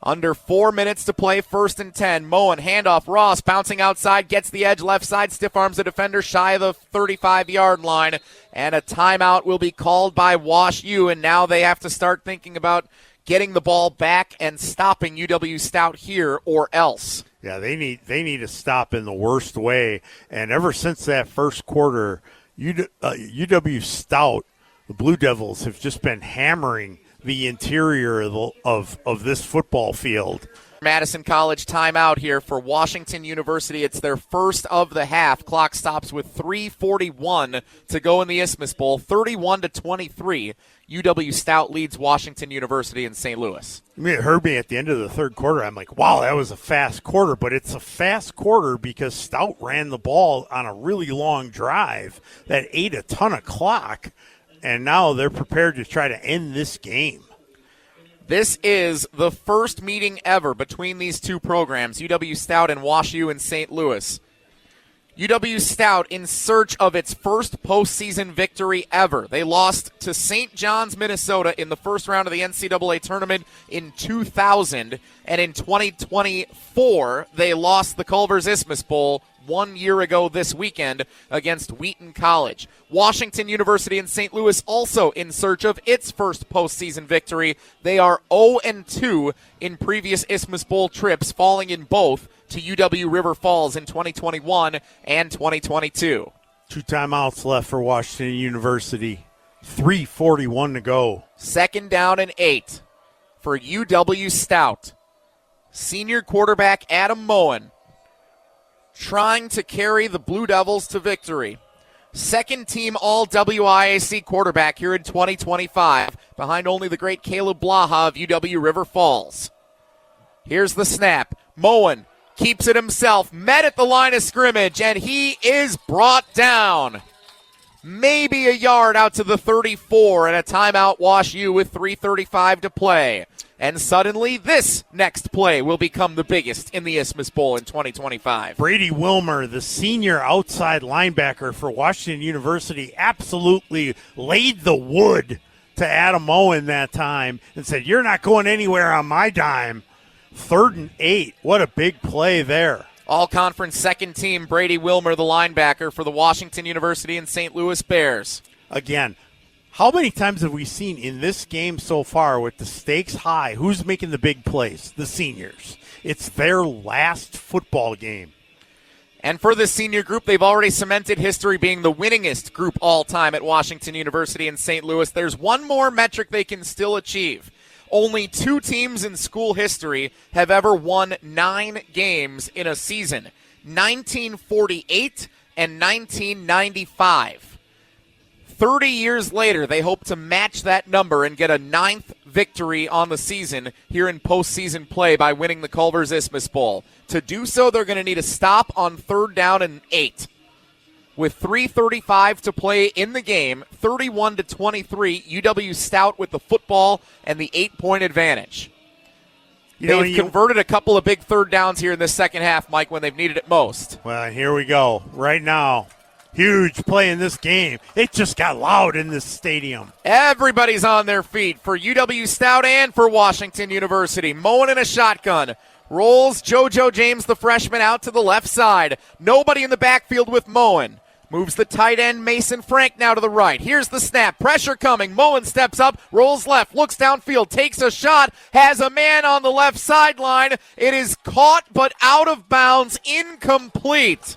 Under 4 minutes to play, 1st and 10. Moen, handoff, Ross bouncing outside, gets the edge left side, stiff arms the defender shy of the 35-yard line, and a timeout will be called by Wash U, and now they have to start thinking about getting the ball back and stopping UW-Stout here or else. Yeah, they need to stop in the worst way, and ever since that first quarter, UW-Stout, the Blue Devils, have just been hammering the interior of this football field. Madison College timeout here for Washington University. It's their first of the half. Clock stops with 3:41 to go in the Isthmus Bowl. 31-23. UW-Stout leads Washington University in St. Louis. I mean, it heard me at the end of the third quarter. I'm like, wow, that was a fast quarter. But it's a fast quarter because Stout ran the ball on a really long drive that ate a ton of clock. And now they're prepared to try to end this game. This is the first meeting ever between these two programs, UW-Stout and Wash U in St. Louis. UW-Stout in search of its first postseason victory ever. They lost to St. John's, Minnesota in the first round of the NCAA tournament in 2000. And in 2024, they lost the Culvers Isthmus Bowl 1 year ago this weekend against Wheaton College. Washington University in St. Louis also in search of its first postseason victory. They are 0-2 in previous Isthmus Bowl trips, falling in both to UW River Falls in 2021 and 2022. 2 timeouts left for Washington University. 3:41 to go. 2nd down and 8 for UW-Stout. Senior quarterback Adam Moen trying to carry the Blue Devils to victory. Second team All-WIAC quarterback here in 2025, behind only the great Caleb Blaha of UW River Falls. Here's the snap. Moen keeps it himself, met at the line of scrimmage, and he is brought down. Maybe a yard out to the 34, and a timeout Wash U with 3:35 to play. And suddenly, this next play will become the biggest in the Isthmus Bowl in 2025. Brady Wilmer, the senior outside linebacker for Washington University, absolutely laid the wood to Adam Moen that time and said, "You're not going anywhere on my dime." 3rd and 8. What a big play there. All-conference second team Brady Wilmer, the linebacker for the Washington University and St. Louis Bears. Again, how many times have we seen in this game so far with the stakes high, who's making the big plays? The seniors. It's their last football game. And for the senior group, they've already cemented history being the winningest group all-time at Washington University in St. Louis. There's one more metric they can still achieve. Only 2 teams in school history have ever won 9 games in a season, 1948 and 1995. 30 years later, they hope to match that number and get a 9th victory on the season here in postseason play by winning the Culvers Isthmus Bowl. To do so, they're going to need a stop on 3rd down and 8. With 3:35 to play in the game, 31-23, UW-Stout with the football and the 8-point advantage. They've converted a couple of big 3rd downs here in the second half, Mike, when they've needed it most. Well, here we go. Right now, huge play in this game. It just got loud in this stadium. Everybody's on their feet for UW-Stout and for Washington University. Moen in a shotgun. Rolls JoJo James, the freshman, out to the left side. Nobody in the backfield with Moen. Moves the tight end Mason Frank now to the right. Here's the snap. Pressure coming. Moen steps up, rolls left, looks downfield, takes a shot, has a man on the left sideline. It is caught but out of bounds, incomplete.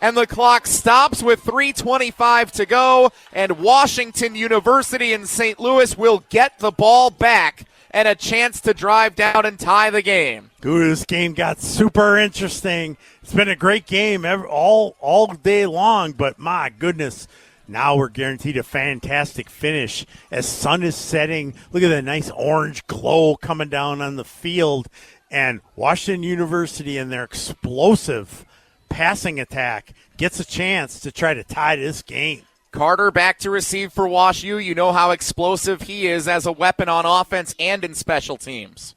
And the clock stops with 3:25 to go, and Washington University in St. Louis will get the ball back and a chance to drive down and tie the game. Ooh, this game got super interesting. It's been a great game all day long, but my goodness, now we're guaranteed a fantastic finish as sun is setting. Look at that nice orange glow coming down on the field, and Washington University and their explosive passing attack gets a chance to try to tie this game. Carter back to receive for Wash U. You know how explosive he is as a weapon on offense and in special teams.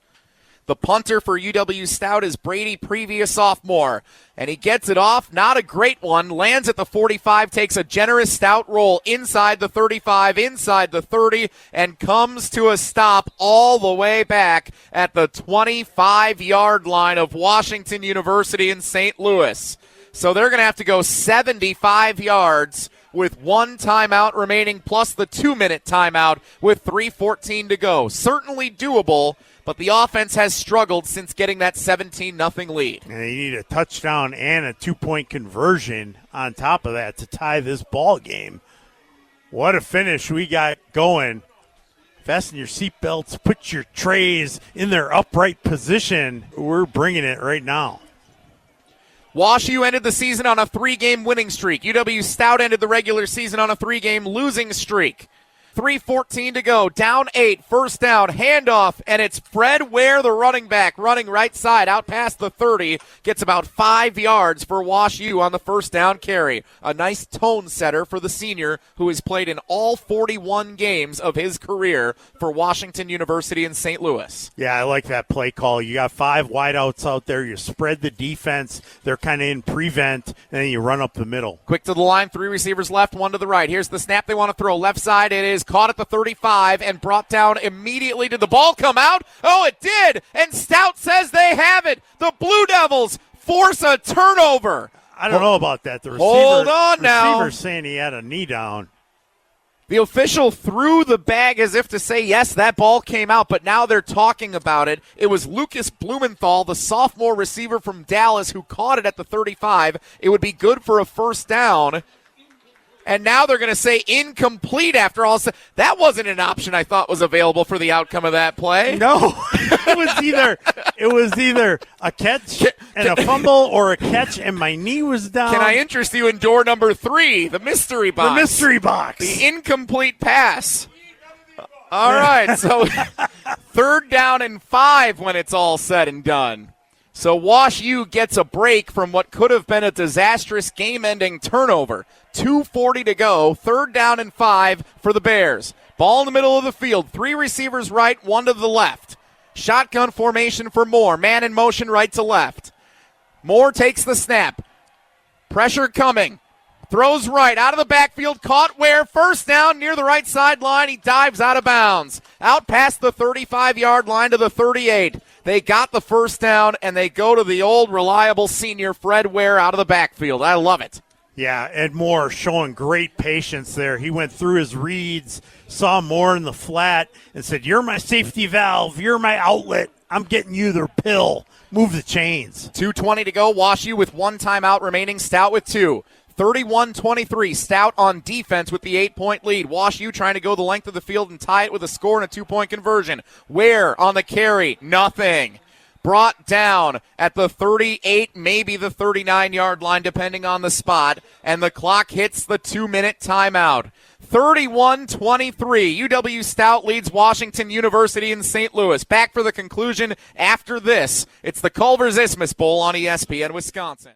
The punter for UW-Stout is Brady Previa, sophomore. And he gets it off. Not a great one. Lands at the 45, takes a generous Stout roll inside the 35, inside the 30, and comes to a stop all the way back at the 25-yard line of Washington University in St. Louis. So they're going to have to go 75 yards with one timeout remaining plus the 2-minute timeout with 3:14 to go. Certainly doable, but the offense has struggled since getting that 17-0 lead. And they need a touchdown and a 2-point conversion on top of that to tie this ball game. What a finish we got going. Fasten your seatbelts, put your trays in their upright position. We're bringing it right now. WashU ended the season on a 3-game winning streak. UW-Stout ended the regular season on a 3-game losing streak. 3:14 to go, down 8, first down, handoff, and it's Fred Ware, the running back, running right side, out past the 30, gets about 5 yards for WashU on the first down carry. A nice tone setter for the senior who has played in all 41 games of his career for Washington University in St. Louis. Yeah, I like that play call. You got 5 wideouts out there, you spread the defense, they're kind of in prevent, and then you run up the middle. Quick to the line, 3 receivers left, 1 to the right. Here's the snap they want to throw. Left side, it is caught at the 35 and brought down immediately. Did the ball come out? Oh, it did. And Stout says they have it. The Blue Devils force a turnover. I don't know about that. The Hold on now. Receiver's saying he had a knee down. The official threw the bag as if to say, yes, that ball came out, but now they're talking about it. It was Lucas Blumenthal, the sophomore receiver from Dallas, who caught it at the 35. It would be good for a first down. And now they're going to say incomplete after all. That wasn't an option I thought was available for the outcome of that play. No, it was either a catch and a fumble or a catch and my knee was down. Can I interest you in door number 3, the mystery box? The mystery box. The incomplete pass. All right, so 3rd down and 5 when it's all said and done. So WashU gets a break from what could have been a disastrous game-ending turnover. 2:40 to go, 3rd down and 5 for the Bears. Ball in the middle of the field, 3 receivers right, 1 to the left. Shotgun formation for Moore, man in motion right to left. Moore takes the snap. Pressure coming. Throws right, out of the backfield, caught Ware, first down near the right sideline. He dives out of bounds. Out past the 35-yard line to the 38. They got the first down, and they go to the old reliable senior Fred Ware out of the backfield. I love it. Yeah, Ed Moore showing great patience there. He went through his reads, saw Moore in the flat, and said, you're my safety valve, you're my outlet, I'm getting you the pill. Move the chains. 2:20 to go, WashU with 1 timeout remaining, Stout with 2. 31-23, Stout on defense with the 8-point lead. WashU trying to go the length of the field and tie it with a score and a 2-point conversion. Ware on the carry, nothing. Brought down at the 38, maybe the 39-yard line, depending on the spot, and the clock hits the 2-minute timeout. 31-23, UW-Stout leads Washington University in St. Louis. Back for the conclusion after this. It's the Culvers Isthmus Bowl on ESPN Wisconsin.